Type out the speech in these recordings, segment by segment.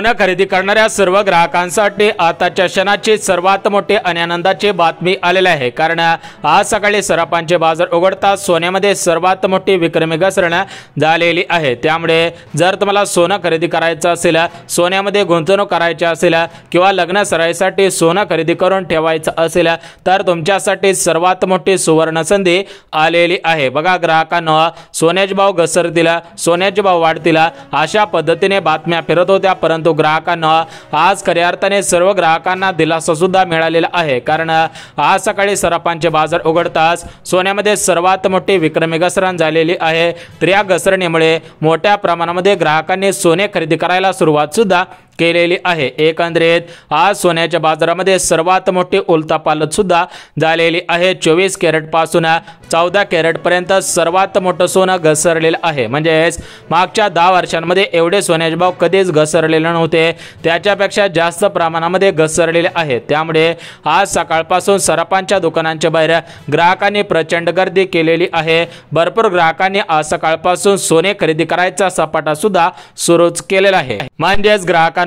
सोनं खरेदी करणाऱ्या सर्व ग्राहकांसाठी आताच्या क्षणाची सर्वात मोठी आणि आनंदाची बातमी आलेली आहे। कारण आज सकाळी सराफांचे बाजार उघडताच सोन्यामध्ये सर्वात मोठी विक्रमी घसरण झालेली आहे। त्यामुळे जर तुम्हाला सोनं खरेदी करायचं असेल, सोन्यामध्ये गुंतवणूक करायची असेल किंवा लग्न सराईसाठी सोनं खरेदी करून ठेवायचं असेल तर तुमच्यासाठी सर्वात मोठी सुवर्ण संधी आलेली आहे। बघा ग्राहकांनो, सोन्याचे भाव घसरतील, सोन्याचे भाव वाढतील अशा पद्धतीने बातम्या फिरत होत्या, परंतु ग्राहकांना आज खऱ्या अर्थाने सर्व ग्राहकांना दिलासा सुद्धा मिळालेला आहे। कारण आज सकाळी सराफांचे बाजार उघडताच सोन्यामध्ये सर्वात मोठी विक्रमी घसरण झालेली आहे। तर या घसरणीमुळे मोठ्या प्रमाणामध्ये ग्राहकांनी सोने खरेदी करायला सुरुवात सुद्धा केलेली आहे। एकंदरीत आज सोन्याच्या बाजारामध्ये सर्वात मोठी उलथापालथ सुद्धा झालेली आहे। 24 कॅरेट पासून 14 कॅरेट पर्यंत सर्वात मोठं सोनं घसरलेलं आहे। म्हणजेच मागच्या 10 वर्षांमध्ये एवढे सोन्याचे भाव कधीच घसरलेले नव्हते, त्याच्यापेक्षा जास्त प्रमाणामध्ये घसरलेले आहेत। त्यामुळे आज सकाळपासून सराफांच्या दुकानांच्या बाहेर ग्राहकांनी प्रचंड गर्दी केलेली आहे। भरपूर ग्राहकांनी आज सकाळपासून सोने खरेदी करायचा सपाटा सुद्धा सुरूच केलेला आहे। म्हणजेच ग्राहकांना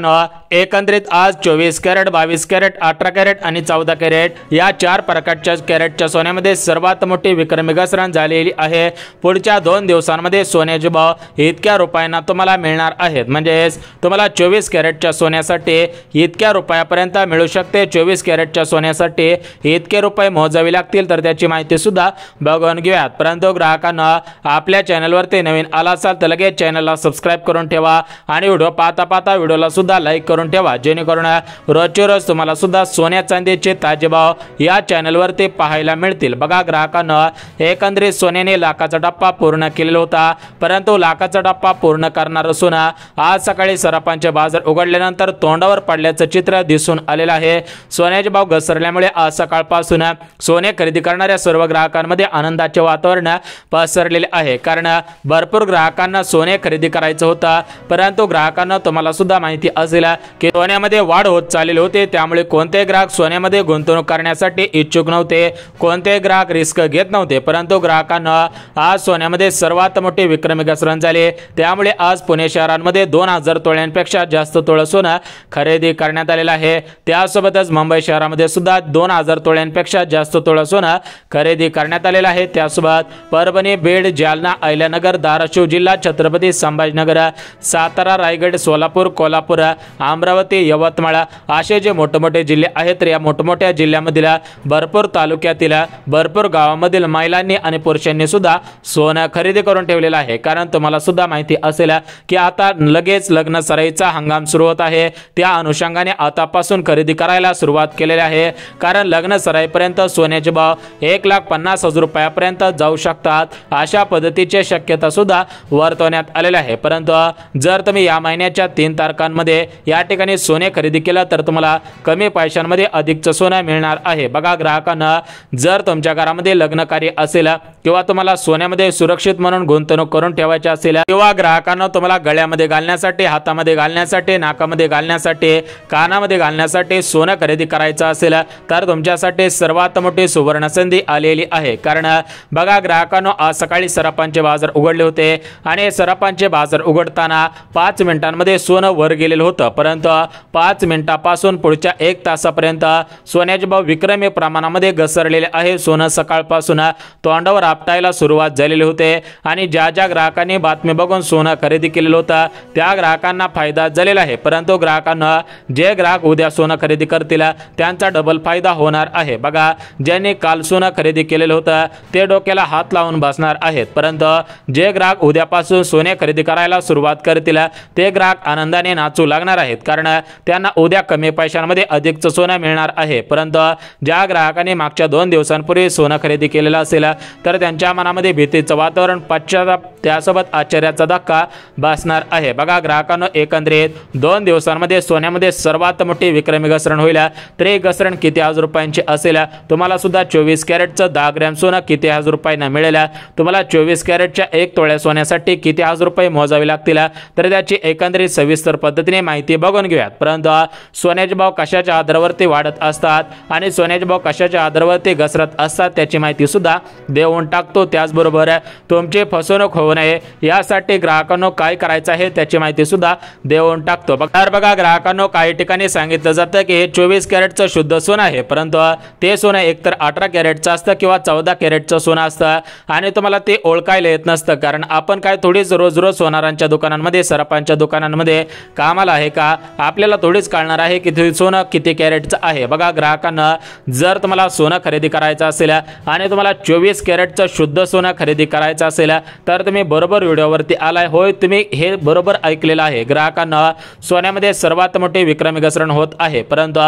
एकंदरीत आज 24 कॅरेट, 22 कॅरेट, 18 कॅरेट आणि 14 कॅरेट या 4 प्रकारच्या कॅरेटच्या सोन्यामध्ये सर्वात मोठी विक्रमी घसरण झालेली आहे। पुढच्या 2 दिवसांमध्ये सोन्याचे भाव इतक्या रुपयांना तुम्हाला मिळणार आहेत। म्हणजेच तुम्हाला 24 कॅरेटच्या सोन्यासाठी इतक्या रुपयापर्यंत मिळू शकते। 24 कॅरेटच्या सोन्यासाठी इतके रुपये मोजावे लागतील, तर त्याची माहिती सुद्धा बघून घेऊयात। परंतु ग्राहकांना आपल्या चॅनलवरती नवीन आला असाल तर लगेच चॅनलला सबस्क्राइब करून ठेवा आणि व्हिडिओ पाहता व्हिडिओला सुद्धा लाईक करून ठेवा, जेणेकरून रोजचे रोज तुम्हाला सुद्धा सोन्या चांदीचे ताजे भाव या चॅनलवरती पाहायला मिळतील। बघा ग्राहकांना, एकंदरीत सोन्याने लाखाचा टप्पा पूर्ण केलेला होता, परंतु लाखाचा टप्पा पूर्ण करणार असून आज सकाळी सराफांचे बाजार उघडल्यानंतर तोंडावर पडल्याचं चित्र दिसून आलेलं आहे। सोन्याचे भाव घसरल्यामुळे आज सकाळपासून सोने खरेदी करणाऱ्या सर्व ग्राहकांमध्ये आनंदाचे वातावरण पसरलेले आहे। कारण भरपूर ग्राहकांना सोने खरेदी करायचं होतं, परंतु ग्राहकांना तुम्हाला सुद्धा माहिती असेल की सोन्यामध्ये वाढ होत चाललेली होते, त्यामुळे कोणते ग्राहक सोन्यामध्ये गुंतवणूक करण्यासाठी इच्छुक नव्हते, कोणते ग्राहक रिस्क घेत नव्हते। परंतु ग्राहकांना आज सोन्यामध्ये सर्वात मोठी विक्रमी घसरण झाली, त्यामुळे आज पुणे शहरांमध्ये 2000 तोळ्यांपेक्षा जास्त तोळ सोनं खरेदी करण्यात आलेलं आहे। त्यासोबतच मुंबई शहरामध्ये सुद्धा 2000 तोळ्यांपेक्षा जास्त तोळ सोनं खरेदी करण्यात आलेलं आहे। त्यासोबत परभणी, बीड, जालना, अहिल्यानगर, धाराशिव जिल्हा, छत्रपती संभाजीनगर, सातारा, रायगड, सोलापूर, कोल्हापूर, अमरावती, यवतमाळ असे जे मोठमोठे जिल्हे आहेत, तर या मोठमोठ्या जिल्ह्यामधील भरपूर तालुक्यातील भरपूर गावांमधील महिलांनी आणि पुरुषांनी सुद्धा सोनं खरेदी करून ठेवलेलं आहे। कारण तुम्हाला सुद्धा माहिती असेल की आता लगेच लग्न सराईचा हंगाम सुरू होत आहे, त्या अनुषंगाने आतापासून खरेदी करायला सुरुवात केलेली आहे। कारण लग्न सराईपर्यंत सोन्याचे भाव 1,50,000 रुपयापर्यंत जाऊ शकतात, अशा पद्धतीची शक्यता सुद्धा वर्तवण्यात आलेली आहे। परंतु जर तुम्ही या महिन्याच्या 3 तारखांमध्ये या ठिकाणी सोने खरेदी केलं तर तुम्हाला कमी पैशांमध्ये अधिकचं सोनं मिळणार आहे। बघा ग्राहकांना, जर तुमच्या घरामध्ये लग्न कार्य असेल किंवा तुम्हाला सोन्यामध्ये सुरक्षित म्हणून गुंतवणूक करून ठेवायची असेल, किंवा ग्राहकांना तुम्हाला गळ्यामध्ये घालण्यासाठी, हातामध्ये घालण्यासाठी, नाकामध्ये घालण्यासाठी, कानामध्ये घालण्यासाठी सोनं खरेदी करायचं असेल तर तुमच्यासाठी सर्वात मोठी सुवर्ण संधी आलेली आहे। कारण बघा ग्राहकांनो, आज सकाळी सराफांचे बाजार उघडले होते आणि सराफांचे बाजार उघडताना 5 मिनिटांमध्ये सोनं वर गेलेलं होतं, परंतु 5 मिनिटापासून पुढच्या 1 तासापर्यंत सोन्याचे भाव विक्रमी प्रमाणामध्ये घसरलेले आहे। सोनं सकाळपासून तोंडावर आपटायला सुरुवात झालेली होते आणि ज्या ग्राहकांनी बातमी बघून सोनं खरेदी केलेलं होतं त्या ग्राहकांना फायदा झालेला आहे। परंतु ग्राहकांना, जे ग्राहक उद्या सोनं खरेदी करतील त्यांचा डबल फायदा होणार आहे। बघा, ज्यांनी काल सोनं खरेदी केलेलं होतं ते डोक्याला हात लावून बसणार आहेत, परंतु जे ग्राहक उद्यापासून सोने खरेदी करायला सुरुवात करतील ते ग्राहक आनंदाने नाचू लागणार आहेत। कारण त्यांना उद्या कमी पैशांमध्ये अधिकचं सोनं मिळणार आहे। परंतु ज्या ग्राहकांनी मागच्या 2 दिवसांपूर्वी सोनं खरेदी केलेलं असेल तर त्यांच्या मनामध्ये भीतीचं वातावरण, पश्चाताप, त्यासोबत आश्चर्याचा धक्का बसणार आहे। बघा ग्राहकांनो, एकंदरीत 2 दिवसांमध्ये सोन्यामध्ये सर्वात मोठी विक्रमी घसरण होईल, तर ही घसरण किती हजार रुपयांची असेल? तुम्हाला सुद्धा 24 कॅरेटचं 10 ग्रॅम सोनं किती हजार रुपयांना मिळेल? तुम्हाला 24 कॅरेटच्या 1 तोळ्या सोन्यासाठी किती हजार रुपये मोजावे लागतील? तर त्याची एकंदरीत सविस्तर पद्धतीने पद्धतीने माहिती बघून घेऊयात। परंतु सोन्याचे भाव कशाच्या आधारावरती वाढत असतात आणि सोन्याचे भाव कशाच्या आधारावरती घसरत असतात त्याची माहिती सुद्धा देऊन टाकतो। त्याचबरोबर तुमची फसवणूक होऊ नये यासाठी ग्राहकांनो काय करायचं आहे त्याची माहिती सुद्धा देऊन टाकतो। बघा ग्राहकांनो, काही ठिकाणी सांगितलं जातं की हे 24 कॅरेटचं शुद्ध सोनं आहे, परंतु ते सोनं एकतर 18 कॅरेटचं असतं किंवा 14 कॅरेटचं सोनं असतं आणि तुम्हाला ते ओळखायला येत नसतं, कारण आपण काय थोडीच रोज सोनारांच्या दुकानांमध्ये सराफांच्या दुकानांमध्ये कामाला आहे का, आपल्याला थोडीच कळणार आहे की सोनं किती कॅरेटचं आहे। बघा ग्राहकांना, जर तुम्हाला सोनं खरेदी करायचं असेल आणि तुम्हाला 24 कॅरेटचं शुद्ध सोनं खरेदी करायचं असेल तर तुम्ही बरोबर व्हिडिओवरती आलाय, होय तुम्ही हे बरोबर ऐकलेलं आहे। ग्राहकांना, सोन्यामध्ये सर्वात मोठी विक्रमी घसरण होत आहे, परंतु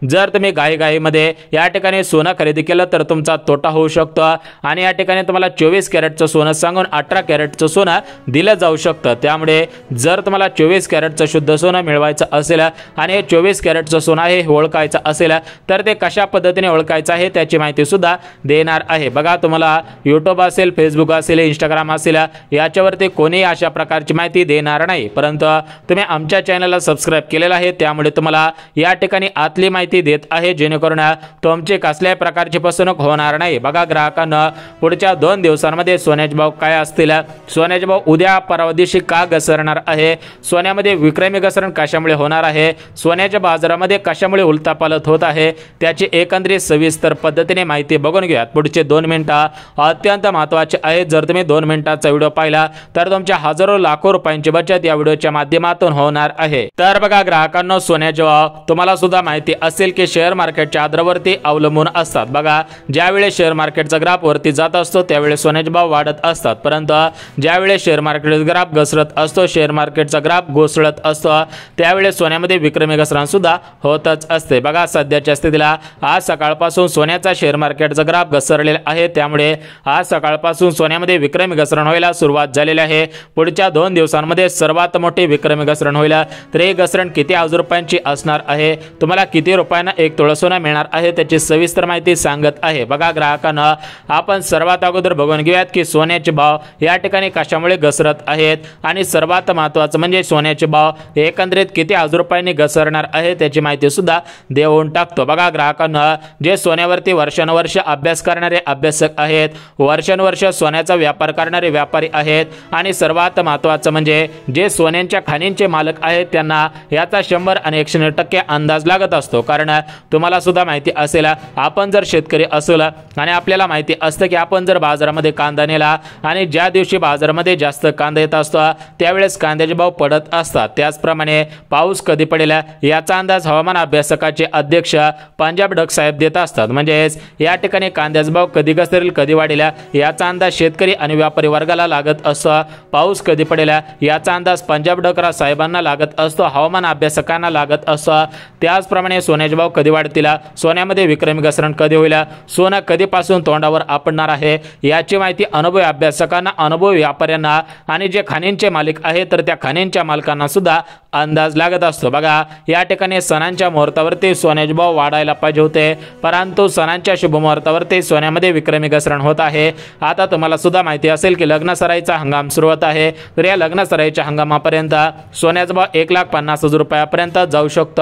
जर तुम्ही घाईमध्ये या ठिकाणी सोनं खरेदी केलं तर तुमचा तोटा होऊ शकतो आणि या ठिकाणी तुम्हाला 24 कॅरेटचं सोनं सांगून 18 कॅरेटचं सोनं दिलं जाऊ शकतं। त्यामुळे जर तुम्हाला 24 कॅरेटचं शुद्ध सोनं मिळवायचं असेल आणि हे 24 कॅरेटचं सोनं आहे हे ओळखायचं असेल तर ते कशा पद्धतीने ओळखायचं आहे त्याची माहिती सुद्धा देणार आहे। बघा, तुम्हाला यूट्यूब असेल, फेसबुक असेल, इंस्टाग्राम असेल, याच्यावरती कोणी अशा प्रकारची माहिती देणार नाही, परंतु तुम्ही आमच्या चॅनलला सबस्क्राइब केलेलं आहे, त्यामुळे तुम्हाला या ठिकाणी आतली माहिती देत आहे, जेणेकरून तुमची कसल्याही प्रकारची फसवणूक होणार नाही। बघा ग्राहकांना, पुढच्या 2 दिवसांमध्ये सोन्याचे भाव काय असतील, सोन्याचे भाव उद्या परवा दिवशी का घसरणार आहे, सोन्यामध्ये विक्रमी घसरण कशामुळे होणार आहे, सोन्याच्या बाजारामध्ये कशामुळे उलथापालथ होत आहे त्याची एकंदरीत सविस्तर पद्धतीने माहिती बघून घ्या। पुढचे 2 मिनिटं अत्यंत महत्त्वाचे आहेत। जर तुम्ही 2 मिनिटाचा व्हिडिओ पाहिला तर तुमच्या हजारो लाखो रुपयांची बचत या व्हिडिओच्या माध्यमातून होणार आहे। तर बघा ग्राहकांना, सोन्याचे भाव तुम्हाला सुद्धा माहिती असेल की शेअर मार्केटच्या आधारावरती अवलंबून असतात। बघा, ज्यावेळेस शेअर मार्केटचा ग्राफ वरती जात असतो त्यावेळेस सोन्याचे भाव वाढत असतात, परंतु ज्यावेळेस शेअर मार्केटचा ग्राफ घसरत असतो, शेअर मार्केटचा ग्राफ घसरत असतो, त्यावेळेस सोन्यामध्ये विक्रमी घसरण सुद्धा होतच असते। बघा, सध्याच्या स्थितीला आज सकाळपासून सोन्याचा शेअर मार्केटचा ग्राफ घसरलेला आहे, त्यामुळे आज सकाळपासून सोन्यामध्ये विक्रमी घसरण व्हायला सुरुवात झालेली आहे। पुढच्या 2 दिवसांमध्ये सर्वात मोठी विक्रमी घसरण होईल, तर हे घसरण किती हजार रुपयांची असणार आहे, तुम्हाला किती रुपयांना 1 तोळा सोनं मिळणार आहे त्याची सविस्तर माहिती सांगत आहे। बघा ग्राहकांना, आपण सर्वात अगोदर बघून घेऊयात की सोन्याचे भाव या ठिकाणी कशामुळे घसरत आहेत आणि सर्वात महत्त्वाचं म्हणजे सोन्याचे भाव एकंदरीत किती हजार रुपयांनी घसरणार आहे त्याची माहिती सुद्धा देऊन टाकतो। बघा ग्राहकांना, जे सोन्यावरती वर्षानुवर्ष अभ्यास करणारे अभ्यासक आहेत, वर्षानुवर्ष सोन्याचा व्यापार करणारे व्यापारी आहेत आणि सर्वात महत्त्वाचं म्हणजे जे सोन्यांच्या खाणींचे मालक आहेत त्यांना याचा 100 आणि 100% अंदाज लागत असतो। कारण तुम्हाला सुद्धा माहिती असेल, आपण जर शेतकरी असेल आणि आपल्याला माहिती असतं की आपण जर बाजारामध्ये कांदा नेला आणि ज्या दिवशी बाजारामध्ये जास्त कांदा येत असतो त्यावेळेस कांद्याचे भाव पडत असतात, त्याचप्रमाणे पाऊस कधी पडेल याचा अंदाज हवामान अभ्यासकाचे अध्यक्ष पंजाब डक साहेब देत असतात। म्हणजेच या ठिकाणी कांद्याचा भाव कधी घसरेल कधी वाढेल याचा अंदाज शेतकरी आणि व्यापारी वर्गाला लागत असतो, पाऊस कधी पडेल याचा अंदाज पंजाब डकरा साहेबांना लागत असतो, हवामान अभ्यासकांना लागत असतो। त्याचप्रमाणे सोन्याचे भाव कधी वाढतील, सोन्यामध्ये विक्रमी घसरण कधी होईल, सोनं कधीपासून तोंडावर आपडणार आहे याची माहिती अनुभवी अभ्यासकांना, अनुभवी व्यापाऱ्यांना आणि जे खाणींचे मालिक आहेत तर त्या खाणींच्या मालकांना सुद्धा अंदाज लागत असतो। बघा, या ठिकाणी सणांच्या मुहूर्तावरती सोन्याचे भाव वाढायला पाहिजे होते, परंतु सणांच्या शुभ मुहूर्तावरती सोन्यामध्ये विक्रमी घसरण होत आहे। आता तुम्हाला सुद्धा माहिती असेल की लग्न सराईचा हंगाम सुरू होत आहे, तर या लग्न सराईच्या हंगामापर्यंत सोन्याचा भाव 1,50,000 रुपयापर्यंत जाऊ शकतो।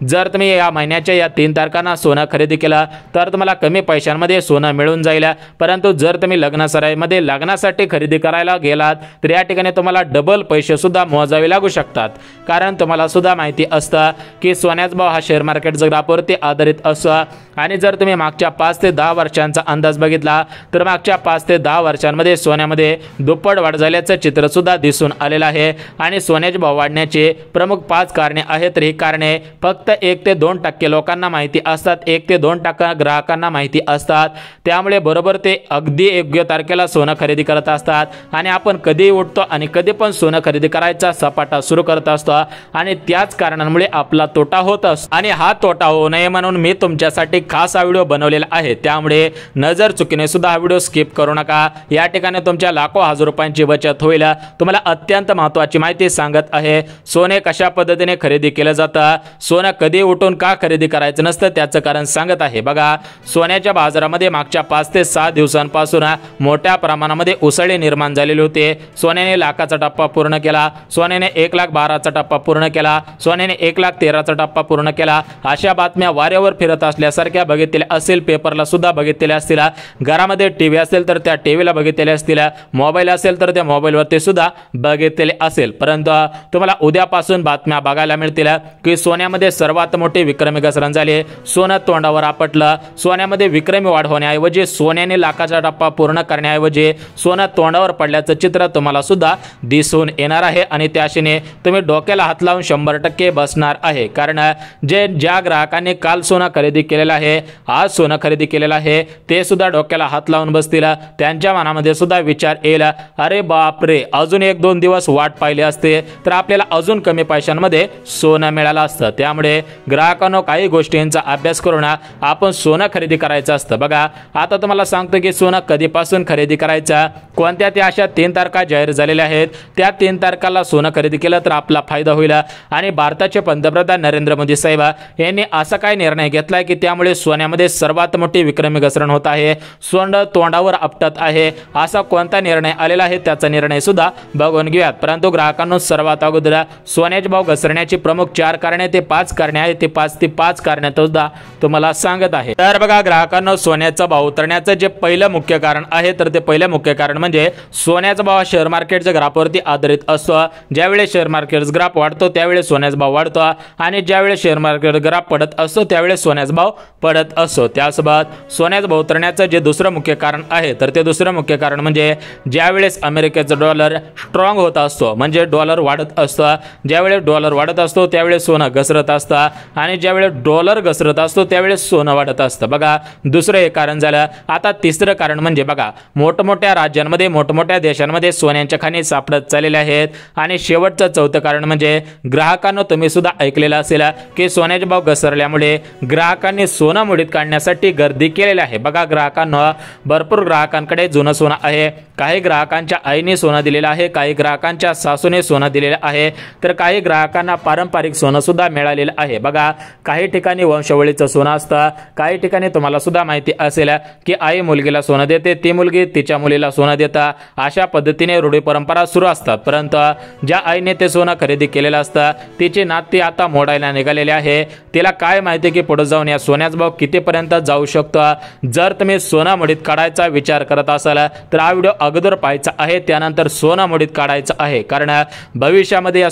जर तुम्ही या महिन्याच्या या 3 तारखांना सोनं खरेदी केलं तर तुम्हाला कमी पैशांमध्ये सोनं मिळून जाईल, परंतु जर तुम्ही लग्न सराईमध्ये लग्नासाठी खरेदी करायला गेलात तर या ठिकाणी तुम्हाला डबल पैसे सुद्धा मोजावे लागू शकतात, कारण तुम्हाला सुद्धा माहिती असतं की सोन्याचा भाव हा शेअर मार्केटच्या ग्राफवरती आधारित असतो आणि जर तुम्ही मागच्या 5 ते 10 वर्षांचा अंदाज बघितला तर मागच्या 5 ते 10 वर्षांमध्ये सोन्यामध्ये दुप्पट वाढ झाल्याचं चित्र सुद्धा दिसून आलेलं आहे आणि सोन्याचे भाव वाढण्याचे प्रमुख 5 कारणे आहेत। तर ही कारणे फक्त 1 ते 2% लोकांना माहिती असतात, 1 ते 2% ग्राहकांना माहिती असतात, त्यामुळे बरोबर ते अगदी योग्य तारखेला सोनं खरेदी करत असतात आणि आपण कधी उठतो आणि कधी पण सोनं खरेदी करायचा सपाटा सुरू करत असतो आणि त्याच कारणांमुळे आपला तोटा होत असतो आणि हा तोटा होऊ नये म्हणून मी तुमच्यासाठी खास हा व्हिडिओ बनवलेला आहे, त्यामुळे नजर चुकीने सुद्धा हा व्हिडिओ स्किप करू नका। या ठिकाणी तुमच्या लाखो हजार रुपयांची बचत होईल। तुम्हाला अत्यंत महत्त्वाची माहिती सांगत आहे, सोने कशा पद्धतीने खरेदी केलं जातं, सोनं कधी उठून का खरेदी करायचं नसतं त्याचं कारण सांगत आहे। बघा, सोन्याच्या बाजारामध्ये मागच्या 5 ते 6 दिवसांपासून मोठ्या प्रमाणामध्ये उसळी निर्माण झालेली होती। सोन्याने लाखाचा टप्पा पूर्ण केला, सोन्याने 1,12,000चा टप्पा टप्पा पूर्ण केला, सोन्याने 1,13,000चा टप्पा पूर्ण केला, अशा बातम्या वाऱ्यावर फिरत असल्यासारख्या बघितलेल्या असेल. पेपरला सुद्धा बघितलेल्या असतील. घरामध्ये टीव्ही असेल तर त्या टीव्हीला बघितलेल्या असतील. मोबाईल असेल तर त्या मोबाईलवरती सुद्धा बघितलेले असेल. परंतु तुम्हाला उद्यापासून बातम्या बघायला मिळतील की सोन्यामध्ये सर्वात मोठी विक्रमी घसरण झाली. सोनं तोंडावर आपटलं. सोन्यामध्ये विक्रमी वाढ होण्याऐवजी, सोन्याने लाखाचा टप्पा पूर्ण करण्याऐवजी सोनं तोंडावर पडल्याचं चित्र तुम्हाला सुद्धा दिसून येणार आहे. आणि त्याशीने तुम्ही डोक्याला हात लावून 100% बसणार आहे. कारण ज्या ग्राहकांनी काल सोनं खरेदी केलेलं आहे, आज सोनं खरेदी केलेलं आहे, ते सुद्धा डोक्याला हात लावून बसतील. त्यांच्या मनामध्ये सुद्धा विचार येईल, अरे बापरे, अजून 1-2 दिवस वाट पाहिली असते तर आपल्याला अजून कमी पैशांमध्ये सोनं मिळालं असतं. त्यामुळे ग्राहकांनो, काही गोष्टींचा अभ्यास करून आपण सोनं खरेदी करायचं असतं. बघा, आता तुम्हाला सांगतो की सोनं कधीपासून खरेदी करायचं, कोणत्या त्या अशा 3 तारखा जाहीर झालेल्या आहेत. त्या 3 तारखाला सोनं खरेदी केलं तर आपला फायदा होईल. आणि भारताचे पंतप्रधान नरेंद्र मोदी साहेब यांनी असा काय निर्णय घेतलाय की त्यामुळे सोन्यामध्ये सर्वात मोठी विक्रमी घसरण होत आहे, सोनं तोंडावर आपटत आहे. असा कोणता निर्णय आलेला आहे त्याचा निर्णय सुद्धा बघून घेऊयात. परंतु ग्राहकांनो, सर्वात अगोदर सोन्याचे भाव घसरण्याची प्रमुख 4 कारणे ते 5 कारणे आहेत. ते 5 कारणे सुद्धा तुम्हाला सांगत आहे. तर बघा ग्राहकांनो, सोन्याचा भाव उतरण्याचं जे पहिलं मुख्य कारण आहे, तर ते पहिलं मुख्य कारण म्हणजे सोन्याचा भाव शेअर मार्केटच्या ग्राफवरती आधारित असतो. ज्यावेळेस शेअर मार्केट ग्राफ वाढतो त्यावेळेस सोन्याचा भाव वाढतो, आणि ज्यावेळेस शेअर मार्केट ग्राफ पडत असतो त्यावेळेस सोन्याचा भाव पडत असतो. त्यासोबत सोन्याचा भाव उतरण्याचं जे दुसरं मुख्य कारण आहे, तर ते दुसरं मुख्य कारण म्हणजे ज्यावेळेस अमेरिकेचा डॉलर स्ट्रॉंग होत असतो, म्हणजे डॉलर वाढत असतो. ज्यावेळेस डॉलर वाढत असतो त्यावेळेस सोनं घसरत असतं, आणि ज्यावेळेस डॉलर घसरत असतो त्यावेळेस सोनं वाढत असतं. बघा, दुसरं एक कारण झालं. आता तिसरं कारण म्हणजे बघा, मोठमोठ्या राज्यांमध्ये, मोठमोठ्या देशांमध्ये सोन्याच्या खाणी सापडत चाललेल्या आहेत. आणि शेवटचं चौथं कारण म्हणजे ग्राहकांनो, तुम्ही सुद्धा ऐकलेलं असेल की सोन्याचे भाव घसरल्यामुळे ग्राहकांनी सोनं मोडीत काढण्यासाठी गर्दी केलेली आहे. बघा ग्राहकांनो, भरपूर ग्राहकांकडे जुनं सोनं आहे. काही ग्राहकांच्या आईने सोनं दिलेलं आहे, काही ग्राहकांच्या सासूने सोनं दिलेलं आहे, तर काही ग्राहकांना पारंपरिक सोनं सुद्धा मिळालेलं आहे. बघा, काही ठिकाणी वंशावळीचं सोनं असतं, काही ठिकाणी तुम्हाला सुद्धा माहिती असेल की आई मुलगीला सोनं देते, ती मुलगी तिच्या मुलीला सोनं देता. अशा पद्धतीने रूढी परंपरा सुरू असतात. परंतु ज्या आईने ते सोनं खरेदी केलेलं असतं, तिची नाती आता मोडायला निघालेली आहे. तिला काय माहिती की पुढे जाऊन या सोन्याचा भाव कितीपर्यंत जाऊ शकतो. जर तुम्ही सोनं मोडीत काढायचा विचार करत असाल तर हा व्हिडिओ अगोदर पाहायचा आहे, त्यानंतर सोनं मोडीत काढायचं आहे. कारण भविष्यामध्ये या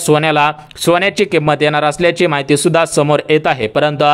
सोन्याची किंमत येणार असल्याची माहिती सुद्धा समोर येत आहे. परंतु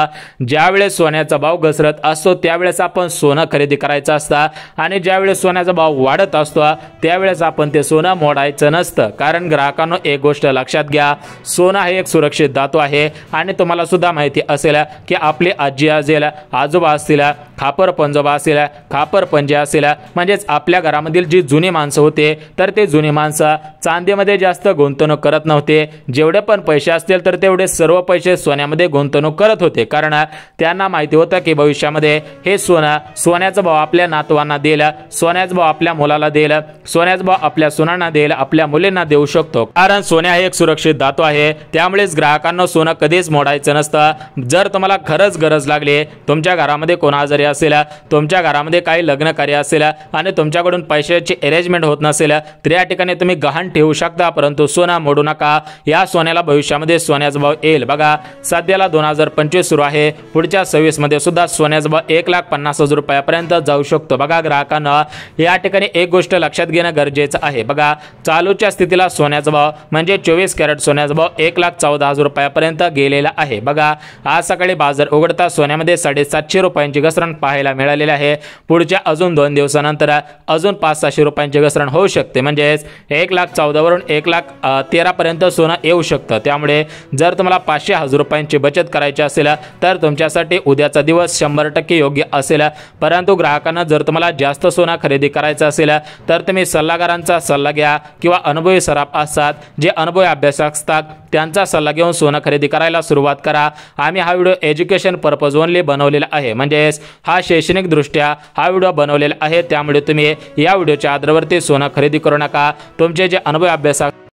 ज्यावेळेस सोन्याचा भाव घसरत असतो त्यावेळेस आपण सोनं खरेदी करायचं असतं, आणि ज्यावेळेस सोन्याचा भाव वाढत असतो त्यावेळेस आपण ते सोनं मोडायचं नसतं. कारण ग्राहकांनो, एक गोष्ट लक्षात घ्या, सोनं हे एक सुरक्षित धातू आहे. आणि तुम्हाला सुद्धा माहिती असेल की आपली आजी असेल, आजोबा असतील, खापर पंजोबा असेल, खापर पंजे असेल, म्हणजेच आपल्या घरामधील जी जुनी माणसं होते, तर ते जुनी माणसं चांदीमध्ये जास्त गुंतवणूक करत नव्हते. जेवढे पण पैसे असतील तर तेवढे सर्व पैसे सोन्यामध्ये गुंतवणूक करत होते. कारण त्यांना माहिती होतं की भविष्यामध्ये हे सोन्याचा भाव आपल्या नातवांना देईल, सोन्याचा भाव आपल्या मुलाला देईल, सोन्याचा भाव आपल्या सुनांना देईल, आपल्या मुलींना देऊ शकतो. कारण सोने हे एक सुरक्षित धातू आहे. त्यामुळेच ग्राहकांना सोनं कधीच मोडायचं नसतं. जर तुम्हाला खरंच गरज लागली, तुमच्या घरामध्ये कोण आजारी असेल, तुमच्या घरामध्ये काही लग्न कार्य असेल आणि तुमच्याकडून पैशाची अरेंजमेंट होत नसेल, तर या ठिकाणी तुम्ही गहाण ठेवू शकता. परंतु सोनं मोडू नका. या सोन्याला भविष्यामध्ये सोन्याचा भाव येईल. बघा, सध्याला 2025 सुरू आहे. पुढच्या 26 मध्ये सुद्धा सोन्याचा भाव 1,50,000 रुपयापर्यंत जाऊ शकतो. बघा ग्राहकांना, या ठिकाणी एक गोष्ट लक्षात घेणं गरजेचं आहे. बघा, चालूच्या स्थितीला सोन्याचा भाव म्हणजे 24 कॅरेट सोन्याचा भाव 1,14,000 रुपयापर्यंत गेलेला आहे. बघा, आज सकाळी बाजार उघडता सोन्यामध्ये 750 रुपयांची घसरण पाहायला मिळालेली आहे. पुढच्या अजून 2 दिवसानंतर अजून 500-600 रुपयांची घसरण होऊ शकते. म्हणजेच 1,14,000 वरून 1,13,000 पर्यंत सोनं येऊ शकतं. त्यामुळे जर तुम्हाला 500,000 रुपयांची बचत करायची असेल तर तुमच्यासाठी उद्याचा दिवस 100% योग्य असेल. परंतु ग्राहकांना, जर तुम्हाला जास्त सोनं खरेदी करायचं असेल तर तुम्ही सल्लागारांचा सल्ला घ्या, किंवा अनुभवी सराफ असतात, जे अनुभवी अभ्यासक असतात, त्यांचा सल्ला घेऊन सोनं खरेदी करायला सुरुवात करा. आम्ही हा व्हिडिओ एज्युकेशन पर्पज ओनली बनवलेला आहे. म्हणजेच हा शैक्षणिक दृष्ट्या हा व्हिडिओ बनवलेला आहे. त्यामुळे तुम्ही या व्हिडिओच्या आधारावरती सोनं खरेदी करू नका. तुमचे जे अनुभवी अभ्यासक